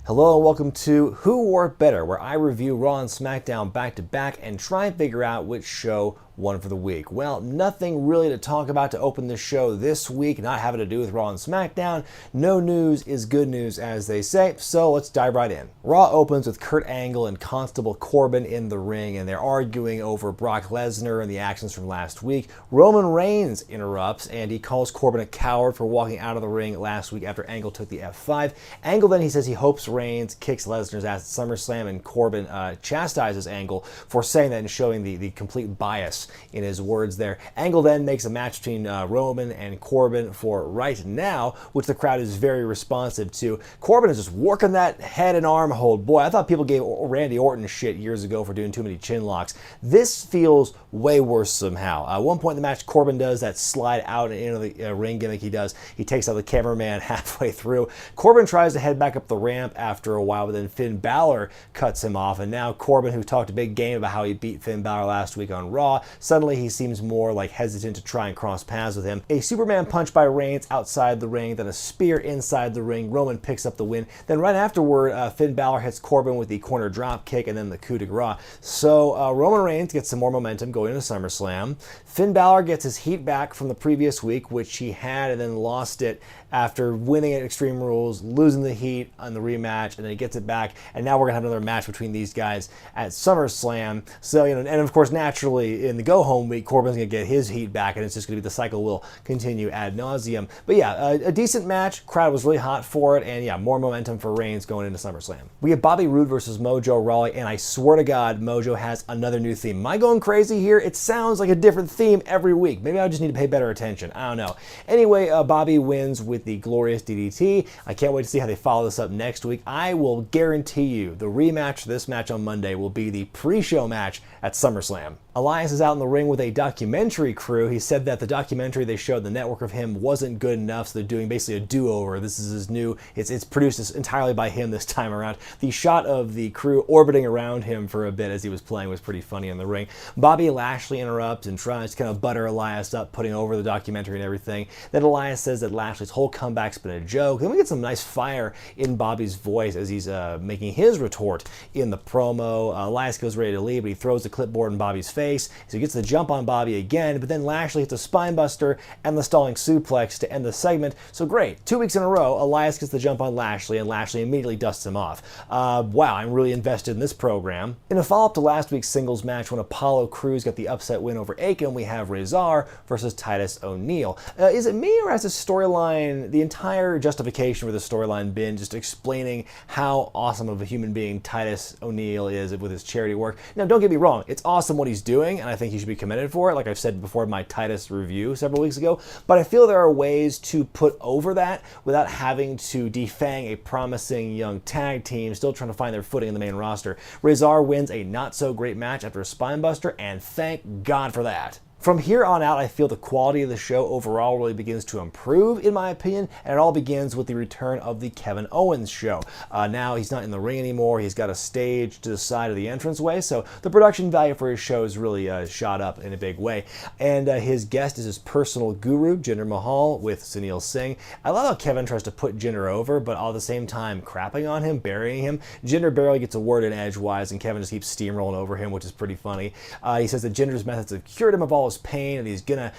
Hello and welcome to Who Wore It Better, where I review Raw and SmackDown back to back and try and figure out which show won for the week. Well, nothing really to talk about to open the show this week, not having to do with Raw and SmackDown. No news is good news, as they say, so let's dive right in. Raw opens with Kurt Angle and Constable Corbin in the ring, and they're arguing over Brock Lesnar and the actions from last week. Roman Reigns interrupts, and he calls Corbin a coward for walking out of the ring last week after Angle took the F5. Angle then, he says he hopes Reigns kicks Lesnar's ass at SummerSlam, and Corbin chastises Angle for saying that and showing the complete bias in his words there. Angle then makes a match between Roman and Corbin for right now, which the crowd is very responsive to. Corbin is just working that head and arm hold. Boy, I thought people gave Randy Orton shit years ago for doing too many chin locks. This feels way worse somehow. At one point in the match, Corbin does that slide out and into the ring gimmick he does. He takes out the cameraman halfway through. Corbin tries to head back up the ramp after a while, but then Finn Balor cuts him off, and now Corbin, who talked a big game about how he beat Finn Balor last week on Raw, suddenly he seems more like hesitant to try and cross paths with him. A Superman punch by Reigns outside the ring, then a spear inside the ring. Roman picks up the win. Then right afterward, Finn Balor hits Corbin with the corner drop kick and then the coup de grace. So Roman Reigns gets some more momentum going into SummerSlam. Finn Balor gets his heat back from the previous week, which he had and then lost it after winning at Extreme Rules, losing the heat on the rematch, and then he gets it back, and now we're gonna have another match between these guys at SummerSlam. So, and of course, naturally, in the go-home week, Corbin's gonna get his heat back, and it's just gonna be the cycle will continue ad nauseum. But yeah, a decent match. Crowd was really hot for it, and yeah, more momentum for Reigns going into SummerSlam. We have Bobby Roode versus Mojo Rawley, and I swear to God, Mojo has another new theme. Am I going crazy here? It sounds like a different theme every week. Maybe I just need to pay better attention. I don't know. Anyway, Bobby wins with the glorious DDT. I can't wait to see how they follow this up next week. I will guarantee you the rematch for this match on Monday will be the pre-show match at SummerSlam. Elias is out in the ring with a documentary crew. He said that the documentary they showed the network of him wasn't good enough, so they're doing basically a do-over. This is his new, it's produced entirely by him this time around. The shot of the crew orbiting around him for a bit as he was playing was pretty funny in the ring. Bobby Lashley interrupts and tries to kind of butter Elias up, putting over the documentary and everything. Then Elias says that Lashley's whole comeback's been a joke. Then we get some nice fire in Bobby's voice as he's making his retort in the promo. Elias goes ready to leave, but he throws the clipboard in Bobby's face. So he gets the jump on Bobby again, but then Lashley hits a spine buster and the stalling suplex to end the segment. So great, 2 weeks in a row, Elias gets the jump on Lashley, and Lashley immediately dusts him off. Wow, I'm really invested in this program. In a follow-up to last week's singles match, when Apollo Crews got the upset win over Akam, we have Rezar versus Titus O'Neil. Is it me, or has this storyline, the entire justification for the storyline, been just explaining how awesome of a human being Titus O'Neil is with his charity work? Now, don't get me wrong, it's awesome what he's doing, and I think he should be commended for it, like I've said before in my Titus review several weeks ago, but I feel there are ways to put over that without having to defang a promising young tag team still trying to find their footing in the main roster. Rezar wins a not-so-great match after a spinebuster, and thank God for that. From here on out, I feel the quality of the show overall really begins to improve, in my opinion, and it all begins with the return of the Kevin Owens show. Now he's not in the ring anymore. He's got a stage to the side of the entranceway, so the production value for his show is really shot up in a big way. And his guest is his personal guru, Jinder Mahal, with Sunil Singh. I love how Kevin tries to put Jinder over, but all at the same time crapping on him, burying him. Jinder barely gets a word in edgewise, and Kevin just keeps steamrolling over him, which is pretty funny. He says that Jinder's methods have cured him of all his pain, and he's gonna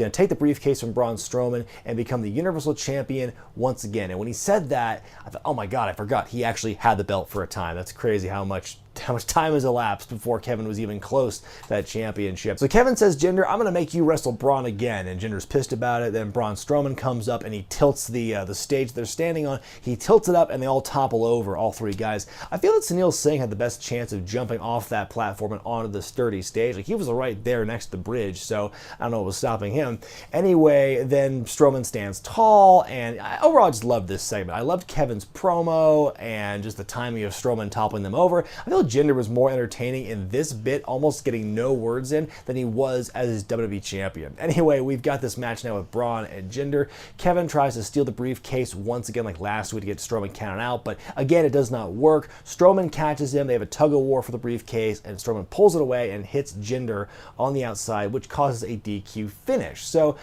take the briefcase from Braun Strowman and become the Universal Champion once again. And when he said that, I thought, oh my God, I forgot he actually had the belt for a time. That's crazy how much time has elapsed before Kevin was even close to that championship. So Kevin says, Jinder, I'm going to make you wrestle Braun again. And Jinder's pissed about it. Then Braun Strowman comes up and he tilts the stage they're standing on. He tilts it up and they all topple over, all three guys. I feel that Sunil Singh had the best chance of jumping off that platform and onto the sturdy stage. Like, he was right there next to the bridge, so I don't know what was stopping him. Anyway, then Strowman stands tall, and overall I just loved this segment. I loved Kevin's promo and just the timing of Strowman toppling them over. I feel feel Jinder was more entertaining in this bit, almost getting no words in, than he was as his WWE champion. Anyway, we've got this match now with Braun and Jinder. Kevin tries to steal the briefcase once again like last week to get Strowman counted out, but again, it does not work. Strowman catches him, they have a tug-of-war for the briefcase, and Strowman pulls it away and hits Jinder on the outside, which causes a DQ finish. So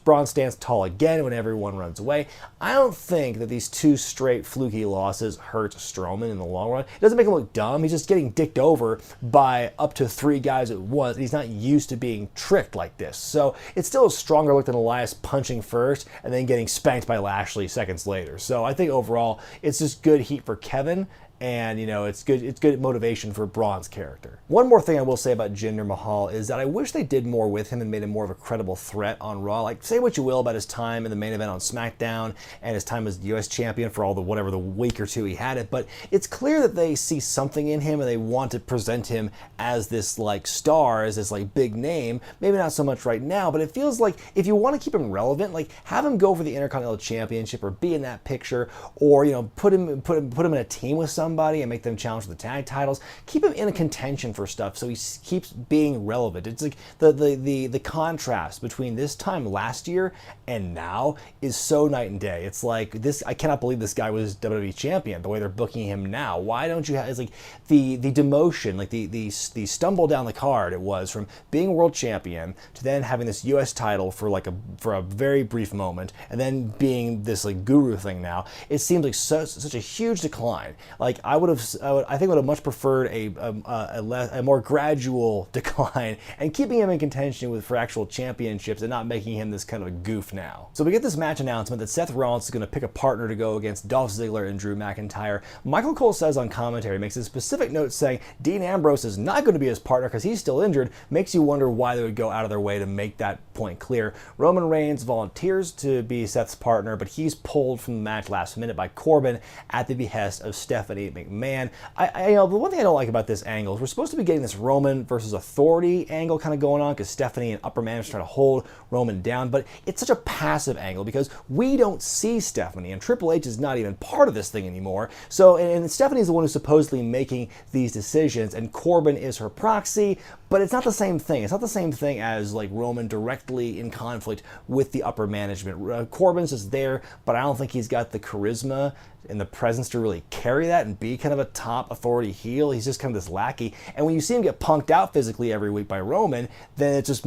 Braun stands tall again when everyone runs away. I don't think that these two straight fluky losses hurt Strowman in the long run. It doesn't make him look dumb. He's just getting dicked over by up to 3 guys at once, and he's not used to being tricked like this. So it's still a stronger look than Elias punching first and then getting spanked by Lashley seconds later. So I think overall it's just good heat for Kevin, and it's good motivation for Braun's character. One more thing I will say about Jinder Mahal is that I wish they did more with him and made him more of a credible threat on Raw. Like, say what you will about his time in the main event on SmackDown and his time as US champion for all the whatever the week or two he had it, but it's clear that they see something in him and they want to present him as this like star, as this like big name. Maybe not so much right now, but it feels like if you want to keep him relevant, like have him go for the Intercontinental Championship or be in that picture, or put him in a team with somebody and make them challenge for the tag titles. Keep him in a contention for stuff so he keeps being relevant. It's like the contrast between this time last year and now is so night and day. It's like this, I cannot believe this guy was WWE champion the way they're booking him now. Why don't you have, it's like the demotion, like the stumble down the card it was from being world champion to then having this US title for a very brief moment and then being this like guru thing now. It seems like such a huge decline. Like I think would have much preferred a more gradual decline and keeping him in contention for actual championships and not making him this kind of a goof now. So we get this match announcement that Seth Rollins is going to pick a partner to go against Dolph Ziggler and Drew McIntyre. Michael Cole says on commentary, makes a specific note saying Dean Ambrose is not going to be his partner because he's still injured. Makes you wonder why they would go out of their way to make that point clear. Roman Reigns volunteers to be Seth's partner, but he's pulled from the match last minute by Corbin at the behest of Stephanie McMahon. The one thing I don't like about this angle is we're supposed to be getting this Roman versus authority angle kind of going on because Stephanie and upper management trying to hold Roman down, but it's such a passive angle because we don't see Stephanie and Triple H is not even part of this thing anymore. So, and Stephanie's the one who's supposedly making these decisions and Corbin is her proxy, but it's not the same thing. It's not the same thing as like Roman directly in conflict with the upper management. Corbin's just there, but I don't think he's got the charisma and the presence to really carry that and be kind of a top authority heel. He's just kind of this lackey. And when you see him get punked out physically every week by Roman, then it just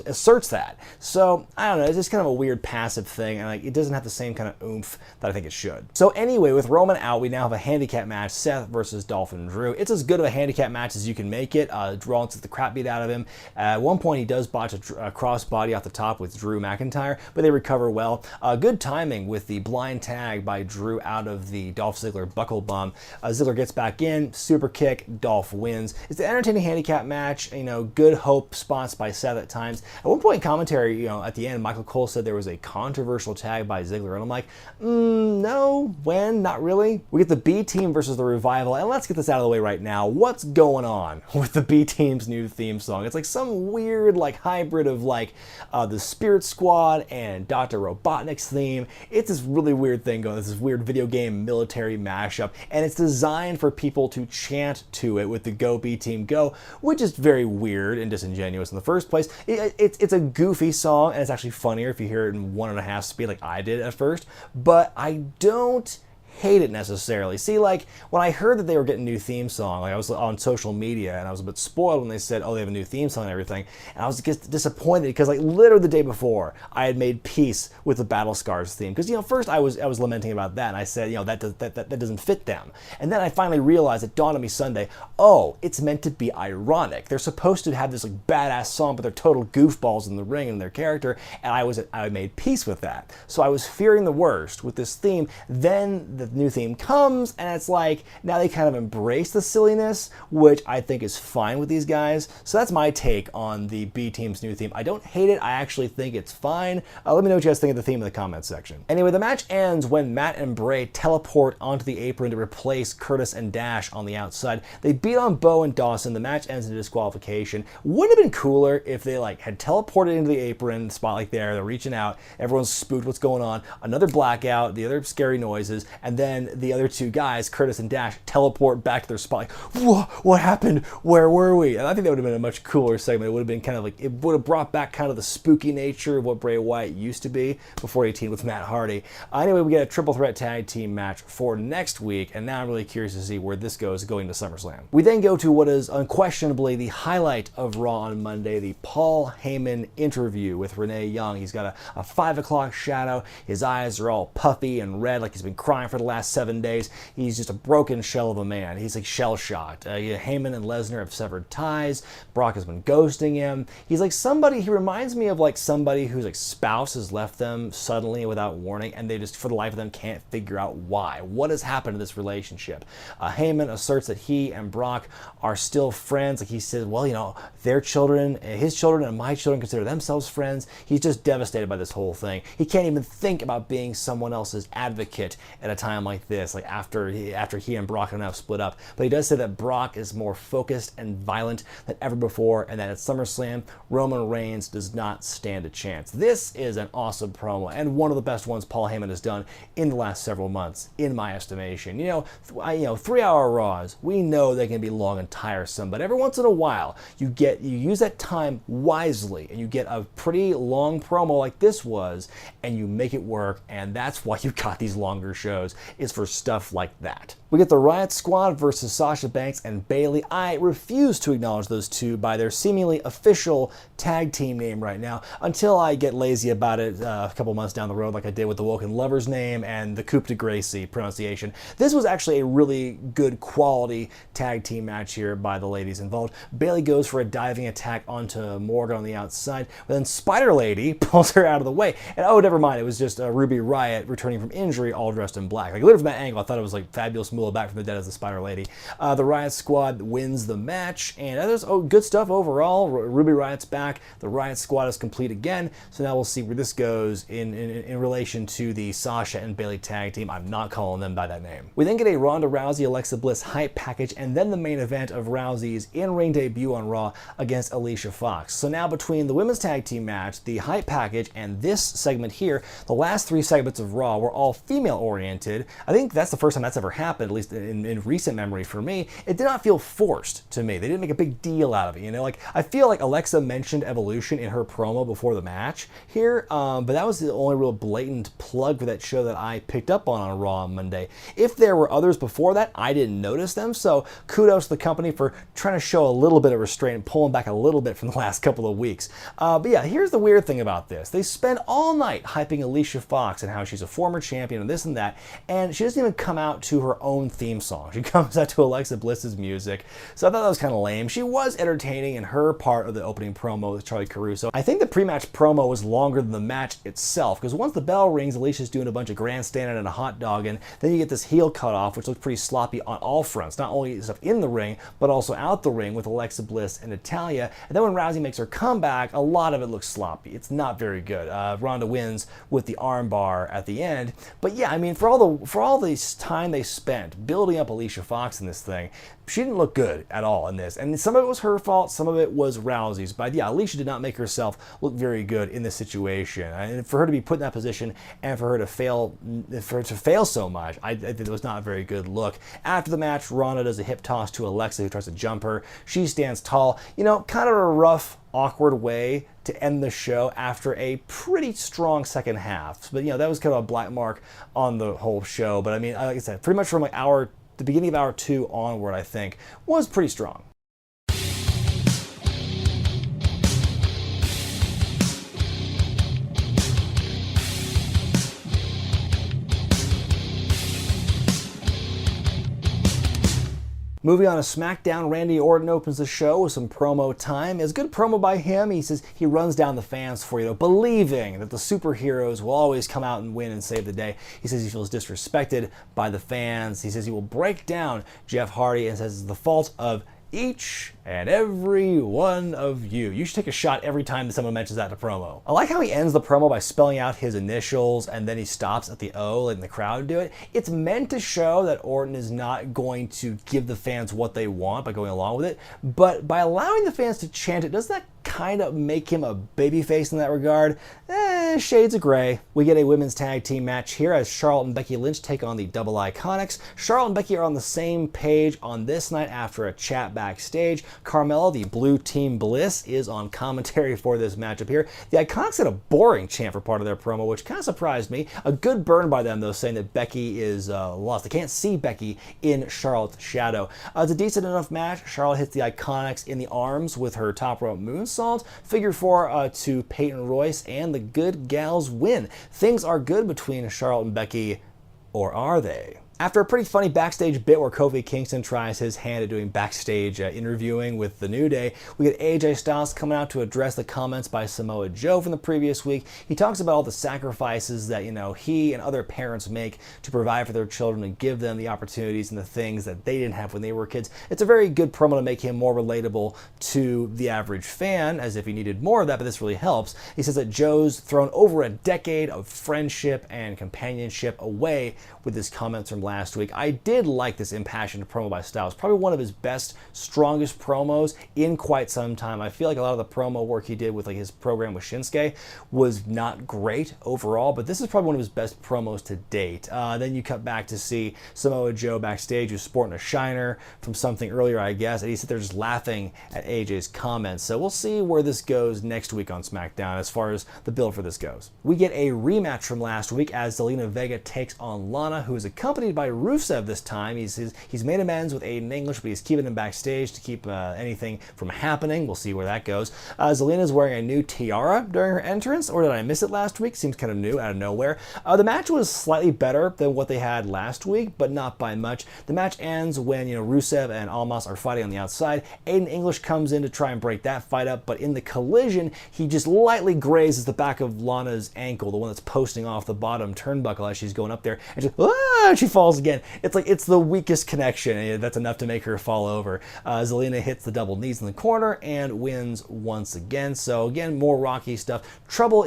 asserts that. So I don't know. It's just kind of a weird passive thing, and like it doesn't have the same kind of oomph that I think it should. So anyway, with Roman out, we now have a handicap match: Seth versus Dolph and Drew. It's as good of a handicap match as you can make it. Rollins gets the crap beat out of him. At one point, he does botch a crossbody off the top with Drew McIntyre, but they recover well. Good timing with the blind tag by Drew out of the Dolph Ziggler buckle bomb. Ziggler gets back in, super kick, Dolph wins. It's an entertaining handicap match, good hope spots by Seth at times. At one point in commentary, at the end, Michael Cole said there was a controversial tag by Ziggler, and I'm like, no, when? Not really. We get the B Team versus the Revival, and let's get this out of the way right now. What's going on with the B Team's new theme song? It's like some weird hybrid of the Spirit Squad and Dr. Robotnik's theme. It's this really weird thing going, this weird video game military mashup, and it's designed for people to chant to it with the Go B Team Go, which is very weird and disingenuous in the first place. It's a goofy song, and it's actually funnier if you hear it in 1.5 speed like I did at first, but I don't hate it necessarily. See, when I heard that they were getting a new theme song, I was on social media and I was a bit spoiled when they said, oh, they have a new theme song and everything, and I was just disappointed because literally the day before I had made peace with the Battle Scars theme because first I was lamenting about that and I said that doesn't fit them, and then I finally realized, it dawned on me Sunday, oh, it's meant to be ironic. They're supposed to have this badass song, but they're total goofballs in the ring and their character, and I made peace with that. So I was fearing the worst with this theme. Then the new theme comes, and it's now they kind of embrace the silliness, which I think is fine with these guys. So that's my take on the B Team's new theme. I don't hate it. I actually think it's fine. Let me know what you guys think of the theme in the comments section. Anyway, the match ends when Matt and Bray teleport onto the apron to replace Curtis and Dash on the outside. They beat on Bo and Dawson. The match ends in disqualification. Wouldn't it have been cooler if they had teleported into the apron spot there, they're reaching out, everyone's spooked what's going on, another blackout, the other scary noises, and and then the other two guys, Curtis and Dash, teleport back to their spot. Like, whoa, what happened? Where were we? And I think that would have been a much cooler segment. It would have been kind of like, it would have brought back kind of the spooky nature of what Bray Wyatt used to be before he teamed with Matt Hardy. Anyway, we get a triple threat tag team match for next week, and now I'm really curious to see where this goes going to SummerSlam. We then go to what is unquestionably the highlight of Raw on Monday, the Paul Heyman interview with Renee Young. He's got a 5 o'clock shadow. His eyes are all puffy and red like he's been crying for the last 7 days. He's just a broken shell of a man. He's like shell-shocked. Heyman and Lesnar have severed ties. Brock has been ghosting him. He's like somebody, he reminds me of like somebody whose like spouse has left them suddenly without warning, and they just for the life of them can't figure out why. What has happened to this relationship? Heyman asserts that he and Brock are still friends. Like he says, well, you know, their children, his children and my children consider themselves friends. He's just devastated by this whole thing. He can't even think about being someone else's advocate at a time like this, like after he and Brock have now split up. But he does say that Brock is more focused and violent than ever before, and that at SummerSlam, Roman Reigns does not stand a chance. This is an awesome promo, and one of the best ones Paul Heyman has done in the last several months, in my estimation. You know, 3-hour Raws, we know they can be long and tiresome, but every once in a while, you use that time wisely, and you get a pretty long promo like this was, and you make it work, and that's why you got these longer shows, is for stuff like that. We get the Riot Squad versus Sasha Banks and Bayley. I refuse to acknowledge those two by their seemingly official tag team name right now until I get lazy about it a couple months down the road, like I did with the Woken Lover's name and the Coupe de Gracie pronunciation. This was actually a really good quality tag team match here by the ladies involved. Bayley goes for a diving attack onto Morgan on the outside, but then Spider Lady pulls her out of the way. And oh, never mind, it was just Ruby Riott returning from injury, all dressed in black. Like, literally from that angle, I thought it was like Fabulous Moolah back from the dead as the Spider Lady. The Riot Squad wins the match, and there's good stuff overall. Ruby Riott's back. The Riot Squad is complete again, so now we'll see where this goes in relation to the Sasha and Bayley tag team. I'm not calling them by that name. We then get a Ronda Rousey, Alexa Bliss hype package, and then the main event of Rousey's in-ring debut on Raw against Alicia Fox. So now between the women's tag team match, the hype package, and this segment here, the last 3 segments of Raw were all female-oriented. I think that's the first time that's ever happened, at least in recent memory for me. It did not feel forced to me. They didn't make a big deal out of it, you know? Like, I feel like Alexa mentioned Evolution in her promo before the match here, but that was the only real blatant plug for that show that I picked up on Raw on Monday. If there were others before that, I didn't notice them, so kudos to the company for trying to show a little bit of restraint and pulling back a little bit from the last couple of weeks. But yeah, here's the weird thing about this. They spend all night hyping Alicia Fox and how she's a former champion and this and that, and she doesn't even come out to her own theme song. She comes out to Alexa Bliss's music, so I thought that was kind of lame. She was entertaining in her part of the opening promo with Charlie Caruso. I think the pre-match promo was longer than the match itself, because once the bell rings, Alicia's doing a bunch of grandstanding and a hot dog, and then you get this heel cut off, which looks pretty sloppy on all fronts, not only stuff in the ring, but also out the ring with Alexa Bliss and Natalya. And then when Rousey makes her comeback, a lot of it looks sloppy. It's not very good. Ronda wins with the armbar at the end. But yeah, I mean, for all this time they spent building up Alicia Fox in this thing, she didn't look good at all in this. And some of it was her fault, some of it was Rousey's. But yeah, Alicia did not make herself look very good in this situation. And for her to be put in that position and for her to fail so much, I think it was not a very good look. After the match, Ronda does a hip toss to Alexa, who tries to jump her. She stands tall. You know, kind of a rough, awkward way to end the show after a pretty strong second half. But you know, that was kind of a black mark on the whole show. But I mean, like I said, pretty much from like the beginning of hour 2 onward, I think, was pretty strong. Moving on to SmackDown, Randy Orton opens the show with some promo time. It's a good promo by him. He says he runs down the fans for, believing that the superheroes will always come out and win and save the day. He says he feels disrespected by the fans. He says he will break down Jeff Hardy and says it's the fault of each and every one of you. You should take a shot every time that someone mentions that in a promo. I like how he ends the promo by spelling out his initials and then he stops at the O, letting the crowd do it. It's meant to show that Orton is not going to give the fans what they want by going along with it, but by allowing the fans to chant it, doesn't that kind of make him a babyface in that regard? shades of gray. We get a women's tag team match here as Charlotte and Becky Lynch take on the Double Iconics. Charlotte and Becky are on the same page on this night after a chat backstage. Carmella, the blue team Bliss, is on commentary for this matchup here. The Iconics had a boring chant for part of their promo, which kind of surprised me. A good burn by them, though, saying that Becky is lost. They can't see Becky in Charlotte's shadow. It's a decent enough match. Charlotte hits the Iconics in the arms with her top rope moonsault. Figure 4 to Peyton Royce, and the good gals win. Things are good between Charlotte and Becky, or are they? After a pretty funny backstage bit where Kofi Kingston tries his hand at doing backstage interviewing with the New Day, we get AJ Styles coming out to address the comments by Samoa Joe from the previous week. He talks about all the sacrifices that, he and other parents make to provide for their children and give them the opportunities and the things that they didn't have when they were kids. It's a very good promo to make him more relatable to the average fan, as if he needed more of that, but this really helps. He says that Joe's thrown over a decade of friendship and companionship away with his comments from last week. I did like this impassioned promo by Styles. Probably one of his best, strongest promos in quite some time. I feel like a lot of the promo work he did with his program with Shinsuke was not great overall, but this is probably one of his best promos to date. Then you cut back to see Samoa Joe backstage, who's sporting a shiner from something earlier, I guess, and he's there just laughing at AJ's comments. So we'll see where this goes next week on SmackDown as far as the build for this goes. We get a rematch from last week as Zelina Vega takes on Lana, who is accompanied by Rusev this time. He's made amends with Aiden English, but he's keeping him backstage to keep anything from happening. We'll see where that goes. Zelina's wearing a new tiara during her entrance, or did I miss it last week? Seems kind of new, out of nowhere. The match was slightly better than what they had last week, but not by much. The match ends when Rusev and Almas are fighting on the outside. Aiden English comes in to try and break that fight up, but in the collision, he just lightly grazes the back of Lana's ankle, the one that's posting off the bottom turnbuckle as she's going up there, and she falls again. It's the weakest connection, and that's enough to make her fall over. Zelina hits the double knees in the corner and wins once again. So again, more Rocky stuff. Trouble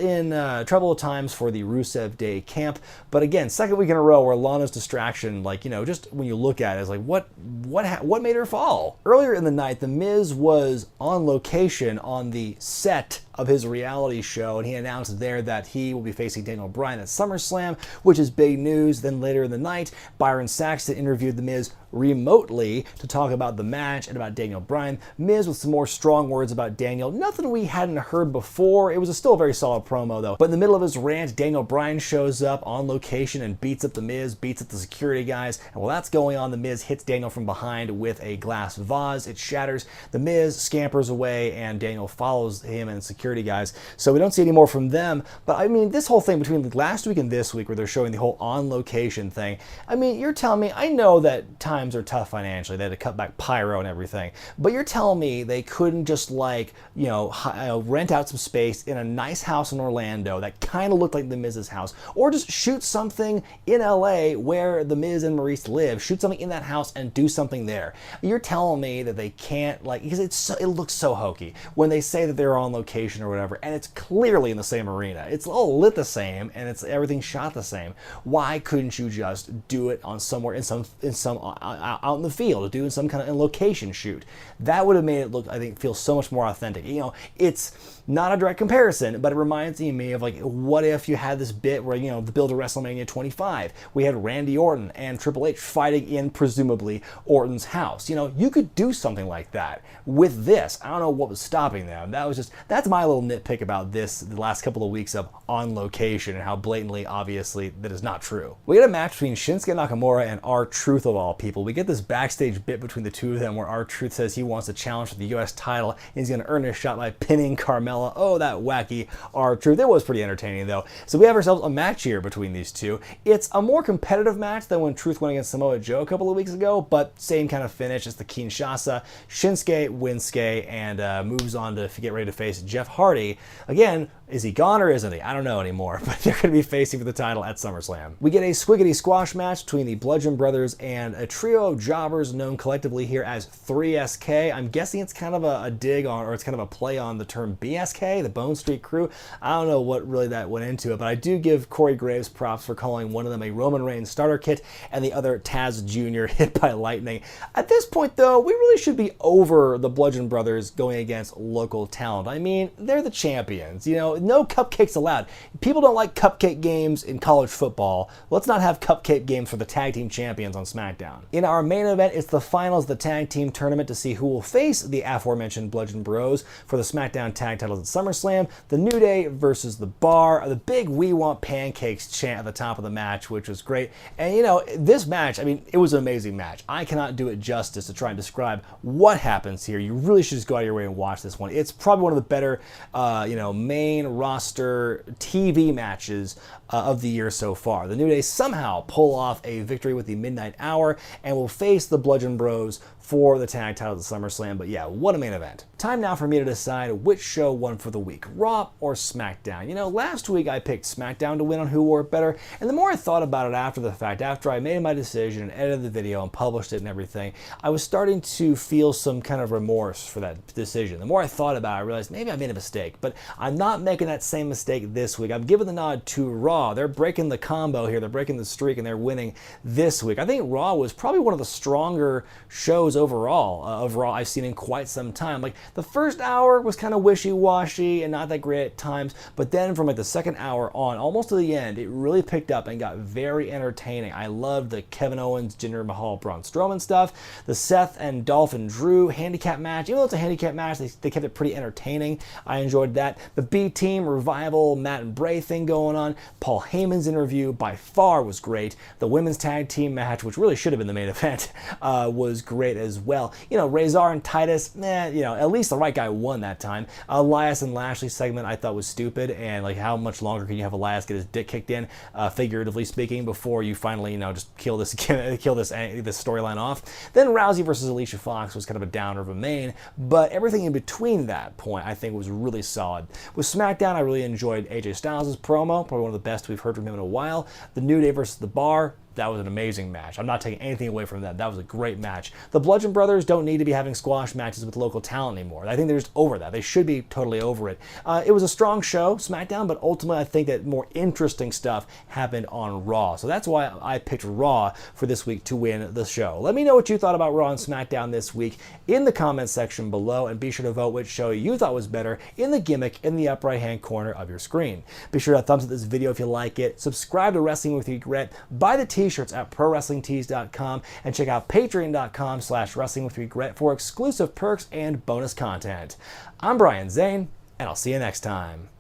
times for the Rusev Day camp. But again, second week in a row where Lana's distraction, just when you look at it, it's what made her fall? Earlier in the night, The Miz was on location on the set of his reality show, and he announced there that he will be facing Daniel Bryan at SummerSlam, which is big news. Then later in the night, Byron Saxton interviewed The Miz remotely to talk about the match and about Daniel Bryan. Miz with some more strong words about Daniel. Nothing we hadn't heard before. It was still a very solid promo, though. But in the middle of his rant, Daniel Bryan shows up on location and beats up The Miz, beats up the security guys. And while that's going on, The Miz hits Daniel from behind with a glass vase. It shatters. The Miz scampers away, and Daniel follows him and security guys. So we don't see any more from them. But I mean, this whole thing between last week and this week, where they're showing the whole on location thing, I mean, you're telling me, I know that times are tough financially, they had to cut back pyro and everything, but you're telling me they couldn't just rent out some space in a nice house in Orlando that kind of looked like The Miz's house, or just shoot something in LA where The Miz and Maurice live, shoot something in that house and do something there. You're telling me that they can't, because it looks so hokey when they say that they're on location or whatever, and it's clearly in the same arena. It's all lit the same, and it's everything shot the same. Why couldn't you just do it on somewhere in some out in the field, doing some kind of location shoot? That would have made it look, I think, feel so much more authentic. It's not a direct comparison, but it reminds me of what if you had this bit where, the build of WrestleMania 25, we had Randy Orton and Triple H fighting in presumably Orton's house. You could do something like that with this. I don't know what was stopping them. That's my little nitpick about this, the last couple of weeks of on location, and how blatantly, obviously, that is not true. We get a match between Shinsuke Nakamura and R-Truth of all people. We get this backstage bit between the two of them where R-Truth says he wants to challenge for the U.S. title, and he's going to earn his shot by pinning Carmella. Oh, that wacky R-Truth. It was pretty entertaining, though. So we have ourselves a match here between these two. It's a more competitive match than when Truth went against Samoa Joe a couple of weeks ago, but same kind of finish. It's the Kinshasa. Shinsuke wins and moves on to get ready to face Jeff Hardy. Again, is he gone or isn't he? I don't know anymore, but they're going to be facing for the title at SummerSlam. We get a squiggity squash match between the Bludgeon Brothers and a trio of jobbers known collectively here as 3SK. I'm guessing it's kind of a dig on, or it's kind of a play on the term BSK, the Bone Street Crew. I don't know what really that went into it, but I do give Corey Graves props for calling one of them a Roman Reigns starter kit and the other Taz Jr. hit by lightning. At this point, though, we really should be over the Bludgeon Brothers going against local talent. I mean, they're the champions. You know, no cupcakes allowed. People don't like cupcake games in college football. Let's not have cupcake games for the tag team champions on SmackDown. In our main event, it's the finals of the tag team tournament to see who will face the aforementioned Bludgeon Bros for the SmackDown tag titles at SummerSlam. The New Day versus the Bar. The big "We Want Pancakes" chant at the top of the match, which was great. And you know, this match, I mean, it was an amazing match. I cannot do it justice to try and describe what happens here. You really should just go out of your way and watch this one. It's probably one of the better, main roster TV matches of the year so far. The New Day somehow pull off a victory with the Midnight Hour and will face the Bludgeon Bros for the tag titles at SummerSlam. But yeah, what a main event. Time now for me to decide which show won for the week, Raw or SmackDown. You know, last week I picked SmackDown to win on Who Wore It Better, and the more I thought about it after the fact, after I made my decision and edited the video and published it and everything, I was starting to feel some kind of remorse for that decision. The more I thought about it, I realized maybe I made a mistake, but I'm not making that same mistake this week. I'm giving the nod to Raw. They're breaking the combo here, they're breaking the streak, and they're winning this week. I think Raw was probably one of the stronger shows overall of Raw I've seen in quite some time. Like, the first hour was kind of wishy-washy and not that great at times, but then from like the second hour on, almost to the end, it really picked up and got very entertaining. I loved the Kevin Owens, Jinder Mahal, Braun Strowman stuff, the Seth and Dolph and Drew handicap match. Even though it's a handicap match, they kept it pretty entertaining. I enjoyed that. The B-Team, Revival, Matt and Bray thing going on. Paul Heyman's interview by far was great. The women's tag team match, which really should have been the main event, was great as well. You know, Razor and Titus, at least the right guy won that time. Elias and Lashley segment I thought was stupid, and like, how much longer can you have Elias get his dick kicked in, figuratively speaking, before you finally, just kill this storyline off. Then Rousey versus Alicia Fox was kind of a downer of a main, but everything in between that point I think was really solid. With SmackDown, I really enjoyed AJ Styles' promo, probably one of the best we've heard from him in a while. The New Day versus the Bar, that was an amazing match. I'm not taking anything away from that. That was a great match. The Bludgeon Brothers don't need to be having squash matches with local talent anymore. I think they're just over that. They should be totally over it. It was a strong show, SmackDown, but ultimately I think that more interesting stuff happened on Raw. So that's why I picked Raw for this week to win the show. Let me know what you thought about Raw and SmackDown this week in the comments section below, and be sure to vote which show you thought was better in the gimmick in the upper right-hand corner of your screen. Be sure to thumbs up this video if you like it, subscribe to Wrestling with Regret, buy the t-shirts at ProWrestlingTees.com, and check out Patreon.com/WrestlingWithRegret for exclusive perks and bonus content. I'm Brian Zane, and I'll see you next time.